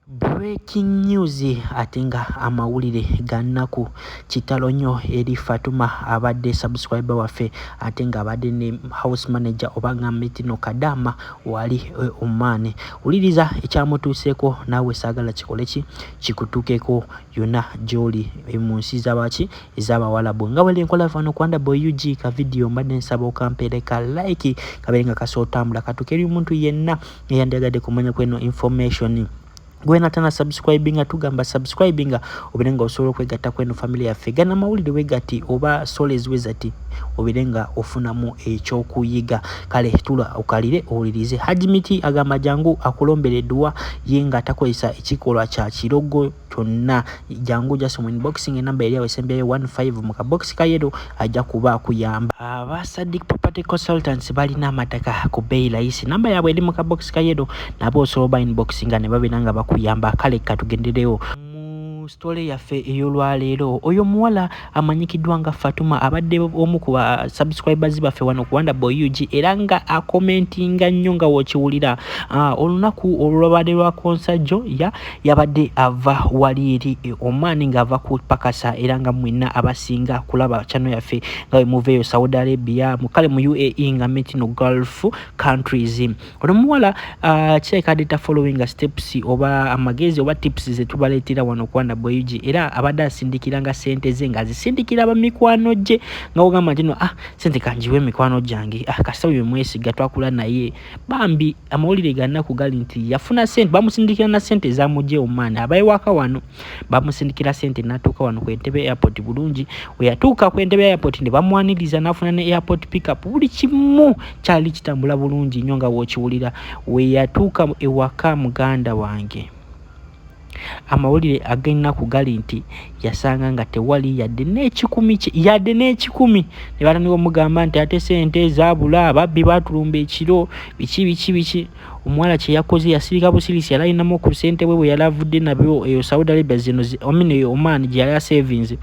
Breaking news atenga amawulire gannaku Kitalo nnyo eri Fatumah abadde subscriber waffe atenga abadde ne house manager obanga mitino kadama wali Oman. Uliriza ekyamutuuseeko naawe saagala kikoleki kikutuukeko yonna gy'oli mu nsi z'abaki ez'Abawalabu. Nga wali enkola fano kwanda boyug ka video mbadde nsaba okampereka like kabeerenga kasootambula katuuke eri omuntu yenna eyandiyagadde kumanya kweno information. Gwena tana subscribinga tugamba subscribinga obirenga osobola okwegatta kweno family yaffe gana mawulire wegati oba soles wezati obirenga ofunamu ekyokuyiga kale tula okalire owulirize. Hajimiti agamba jangu akulombere dua yenga atakozesa ekikolwa kya kirogo kyonna jangu just mu inboxing enamba eri awesembyayo 15 mu kabox kayero ajja kuba kuyamba. Abasadik property consultants balina amataka ku bei rahisi namba yabwe eri mu kabox kayero nabo osobola inboxinga ne babiranga bakuyamba. Kale katugendereyo story yaffe ey'olwaleero. Oyo muwala amanyikiddwa nga Fatumah abadde omu ku subscribers baffe wano kuwanda boyug era nga akomentinga nnyo nga wokiwulira. Olunaku olwabadde lwa konsajjo yabadde ava wali eri Oman ng'ava ku pakasa era nga mwenna abasinga kulaba channel yaffe nga muveeyo Saudi Arabia mukale mu UAE nga mitino Gulf countries. Ono muwala kyekadde following steps oba amagezi oba tips ze tubaleetera wano kuwanda boyug era abadde asindikiranga sente ze nga zisindikira bamikwano gye nga ogamba nti no sente kanjiwe mikwano gyange kasawe mwesiga twakula naye bambi amawulire gannaku gali nti yafuna sente bamusindikira na sente zamugye Oman abayiwaka wano bamusindikira sente natuuka wano ku Entebbe airport bulungi we yatuuka ku Entebbe airport ne bamwaniriza n'afuna ne airport pickup buli kimu kyali kitambula bulungi nnyo nga wookiwulira. We yatuuka ewaka muganda wange amawulire agenda kugali nti yasanga nga tewali yadde n'ekikumi ne batandika omugamba nti ate sente zaabula ababbi batulumba ekiro biki. Omuwala kye yakoze yasirika busirisi yalinamu ku sente bwe yalavudde nabyo eyo Saudi Arabia zino eyo Oman gye yali savings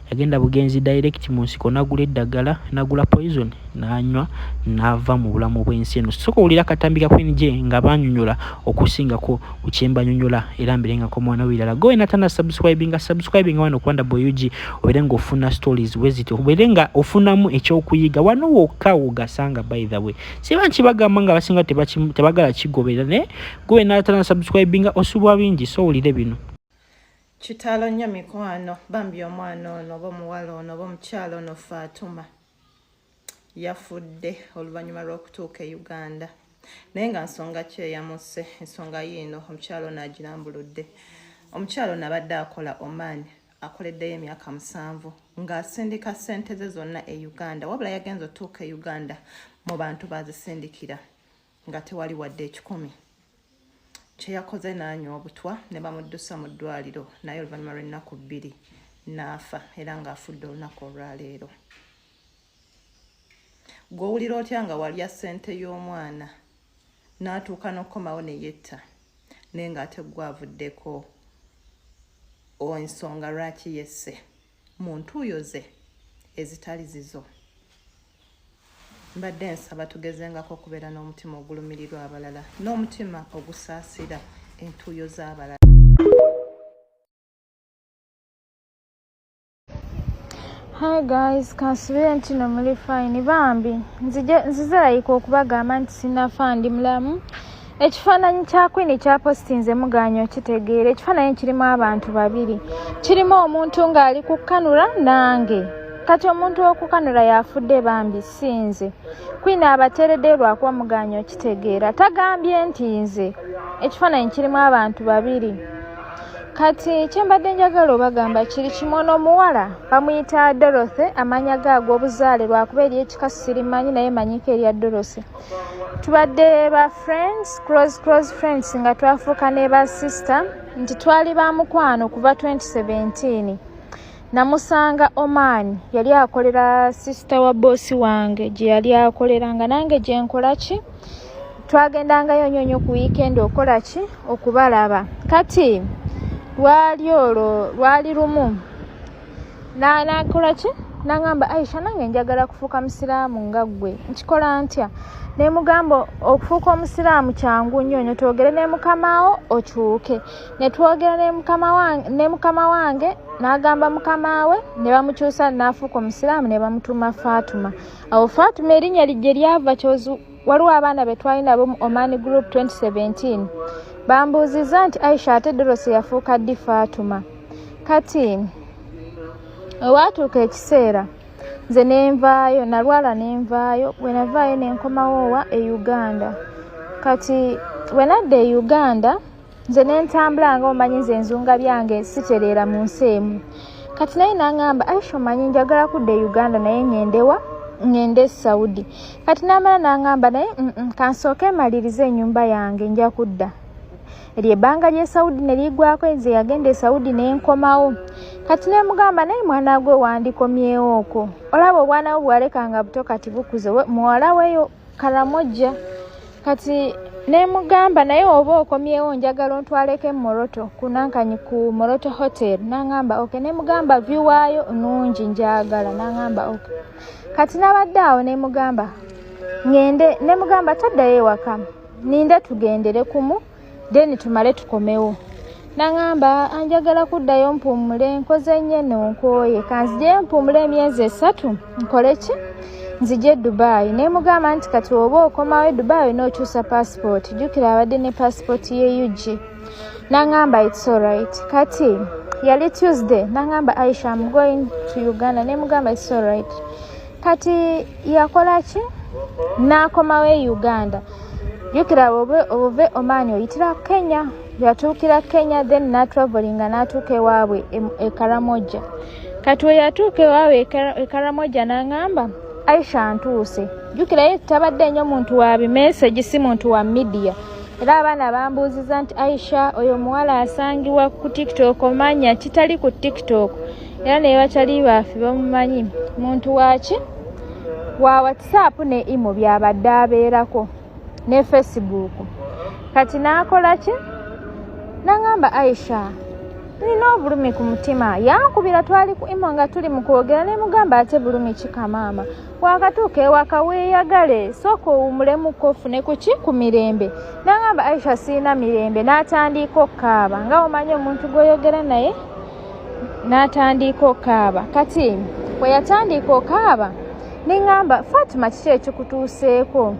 yagenda bugenzi direct mu nsiko nagula eddagala nagula poison nanywa nava mu bulamu bw'ensi eno. Soko ulira katambika kwini je nga banyonyola okusingako uchemba nyonyola era mbirenga ko mwana wirala go ina tana subscribing wano kwanda boyug oberenga ofuna stories weziti oberenga ofunamu ekyokuyiga wano wokka ugasanga. By the way siba nkibagamba nga basinga tebagala kigobera ne go ina tana subscribing osubwa bingi so ulire bino. Kitalo nnyo mikwano bambi omwana ono oba omuwala ono oba omukyala ono Fatumah yafudde oluvannyuma lw'okutuuka e Uganda naye nga nsonga ki eyamuse ensonga yiino omukyala ono agirambuludde. Omukyala ono abadde akola Oman akoleddeyo emyaka 7 ng'asindika ssente ze zonna e Uganda wabula yagenza otuuka e Uganda mu bantu bazisindikira nga tewali wadde 10. Kye yakoze n'anywa obutwa ne bamuddusa mu ddwaliro naye oluvannyuma lw'ennaku 2 n'afa era ng'afudde olunaku olwaleero. Gw'owulira otya nga walya ssente y'omwana n'atuuka n'okukomawo ne yetta naye ng'ate gwavuddeko ensonga lwaki yesse mu ntuuyo ze ezitali zizo. Mbadde nsaba tugezengako okubeera n'omutima ogulumirirwa abalala n'omutima ogusaasira entuuyo z'abalala. Hi guys, kansubire nti no muli fine bambi nzizalayika okubagamba nti sinafa ndi mulamu. Ekifaananyi kya Queen kya postinze muganya okitegeera. Ekifaananyi kirimu abantu babiri, kirimu omuntu ng'ali kukanula nange kati omuntu okukanula yafudde bambi sinze. Queen abateredde lwakuba muganya okitegeera tagambye nti nze. Ekifaananyi kirimu abantu babiri. Kati kyembadde njagala obagamba kiri kimono muwala bamuyita Dorothy amanya gaago obuzaale lwakuba eri ekikasu sirimanyi naye manyiko erya Dorothy. Tubadde ba friends, close friends nga twafuuka ne ba sister nti twali ba mukwano kuva 2017. Namusanga Oman yali akolera sister wa bosi wange gye yali akoleranga nange gye nkola ki twagendangayo nyonyo ku weekend okola ki okubalaba. Kati lwali lumu nakola ki nangamba Aisha nange njagala kufuuka musiraamu nga ggwe nkikola ntya ne mugamba okufuuka omusiraamu kyangu nnyo twogere ne mukamaawo okyuke. Ne twogera ne mukama wange n'agamba mukamaawe ne bamukyusa n'afuuka omusiraamu ne bamutuuma Fatumah. Awo Fatumah erinnya lijje lyava kyozu waliwo abaana be twali nabo mu Oman Group 2017 bambuuziza nti Aisha ate Dorothy yafuuka ddi Fatumah. Kati owaatuuka ekiseera nze nenvaayo nalwala nenvaayo bwe navaayo nenkomawo e Uganda. Kati bwe nadda e Uganda nze nentambula nga omanyi nze enzunga byange sitereera mu nsi emu. Kati naye n'aŋŋamba Aisha omanyi njagala kudda e Uganda naye ngende e Saudi. Kati n'amala n'aŋŋamba naye kansooke malirize ennyumba yange nja kudda. Eryo ebbanga ly'e Saudi ne liggwako nze yagenda e Saudi nenkomawo. Kati ne mugamba naye mwana gwe wandikomyewo okwo. Olaba obwana bwo bwalekanga buto kati bukuze muwala weyo Karamojja. Kati ne mugamba naye oba okomyewo njagala ontwaleko Moroto kunankanyi ku Moroto Hotel. N'aŋŋamba okay. Ne mugamba view waayo nnungi njagala. N'aŋŋamba okay. Kati nabadde awo ne mugamba ngende ne mugamba taddayo ewaka ninde tugendere kumu then tumale tukomewo. N'aŋŋamba anjagala kuddayo mpumule nkoze nnyo nonkooye kanzije mpumule emyezi 3 nkole ki nzije Dubai. Ne mugamba nti kati oba okomawo Dubai n'okyusa passport jjukira abadde ne passport ye UG. N'aŋŋamba it's alright. Kati yali Tuesday. N'aŋŋamba Aisha I'm going to Uganda. Ne mugamba it's alright. Kati yakola ki n'akomawo e Uganda. Jjukira obuve Oman oyitira Kenya. Yatuukira Kenya then n'atravelinga n'atuuka ewaabwe e Karamojja. Kati we yatuuka ewaabwe e Karamojja n'aŋŋamba Aisha ntuuse. Jjukira ye tabadde nnyo muntu wa bimesagi si muntu wa media. Era abaana bambuuziza nti Aisha oyo muwala asangibwa ku TikTok omanya kitali ku TikTok. Era ne bakyali baffe bamumanyi muntu waki wa WhatsApp ne imo byabadde abeerako ne Facebook. Kati n'akola ki n'aŋŋamba Aisha nina obulumi ku mutima yankubira twali ku imo nga tuli mu kwogera ne mugamba ate bulumi kika maama wakatuuka ewaka weeyagale sooka owumulemu ofune kuki ku mirembe. N'aŋŋamba Aisha siina mirembe n'atandika okukaaba nga omanyi omuntu gw'oyogera naye n'atandika okukaaba. Kati bwe yatandika okukaaba neŋŋamba Fatumah kiki ekikutuuseeko.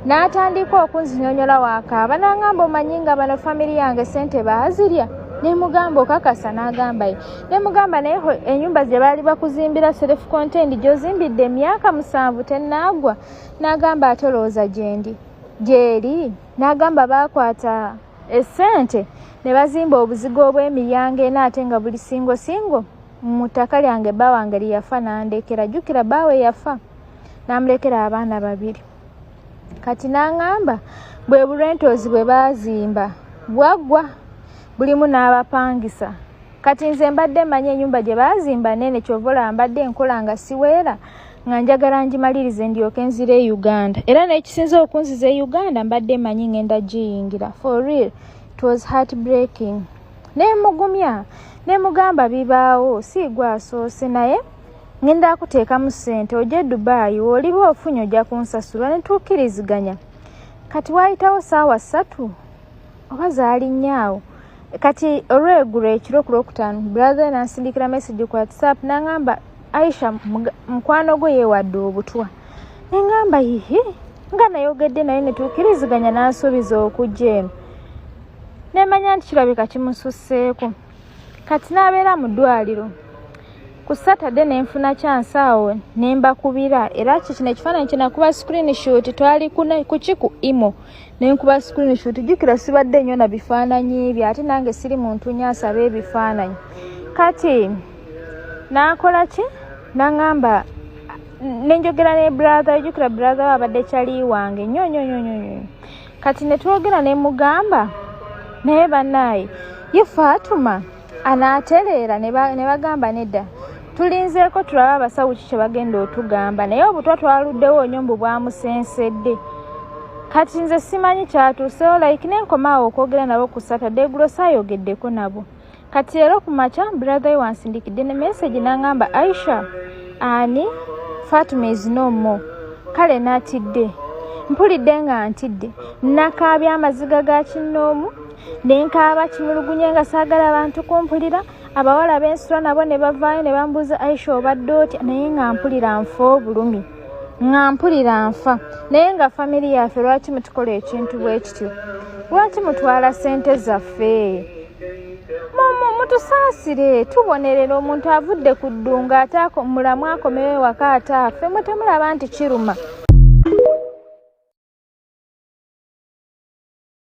N'atandika okunzinyonyola wakaaba n'aŋŋamba omanyi nga bano family yange sente baazirya. Ne mugamba okakasa n'agamba ye. Ne mugamba naye ennyumba gye baali bakuzimbira self contained gy'ozimbidde emyaka 7 tennaagwa. N'agamba ate olowooza gyendi gyeri. N'agamba baakwata essente ne bazimba obuzigo obw'emiryango ena ate nga buli singo mu ttaka lyange bba wange lye yafa n'andekera. Jjukira bbaawe yafa n'amulekera abaana 2. Kati n'aŋŋamba bwe bulwentoozi bwe baazimba bwaggwa bulimu n'abapangisa. Kati nze mbadde mmanyi ennyumba gye baazimba nene kyovola mbadde nkola nga siweera nga njagala ngimalirize ndyoke nzire e Uganda. Era n'ekisinza okunziza e Uganda mbadde mmanyi ngenda giyingira. For real it was heartbreaking. Ne mugumya ne mugamba bibaawo si gwe asoose naye ngenda kuteekamu ssente ojje Dubai w'oliba ofunye ojja kunsasula ne tuukkiriziganya. Kati waayitawo ssaawa 3 oba zaali nnyawo. Kati olweggulo ekiro ku Lwokutaano brother n'ansindikira message ku WhatsApp n'aŋŋamba Aisha mukwano gwe yeewadde obutwa. Ne ŋŋamba yihi nga nayogedde naye ne tuukkiriziganya n'ansuubiza okujja eno. Ne manya nti kirabika kimususseeko. Kati n'abeera mu ddwaliro. Ku Saturday ne nfuna chance awo ne mbakubira era kino ekifaananyi kye nakuba screenshot twali ku imo ne nkuba screenshot. Jjukira sibadde nnyo na bifaananyi bye ate nange siri muntu nyaasaba ebifaananyi. Kati n'akola ki n'aŋŋamba nenjogera ne brother. Jjukira brother abadde kyali wange nnyo. Kati ne twogera ne mugamba naye bannaaye ye Fatumah anaatereera ne bagamba nedda tulinzeeko tulaba abasawo kiki kye bagenda otugamba naye obutwa twaluddewo nnyo mbu bwamusensedde. Kati nze simanyi kyatuusewo like nenkomaawo okwogera nabo ku Saturday gulo saayogeddeko nabo. Kati leero ku makya brother wansindikidde ne message n'aŋŋamba Aisha ani Fatumah is no more. Kale natidde mpulidde nga ntidde nakaabya amaziga ga kinnoomu ne nkaaba kimulugunye nga saagala abantu kumpulira. Abawala b'ensula nabo ne bavaayo ne bambuuza Aisha obadde otya, naye nga mpulira nfa obulumi, nga mpulira nfa. Naye nga famiri yaffe lwaki mutukola ekintu bwe kityo? Lwaki mutwala ssente zaffe? Mutusaasire, tubonerera omuntu avudde ku ddunga ataako mulamu akomewo ewaka ataafe. Mwe temulaba nti kiruma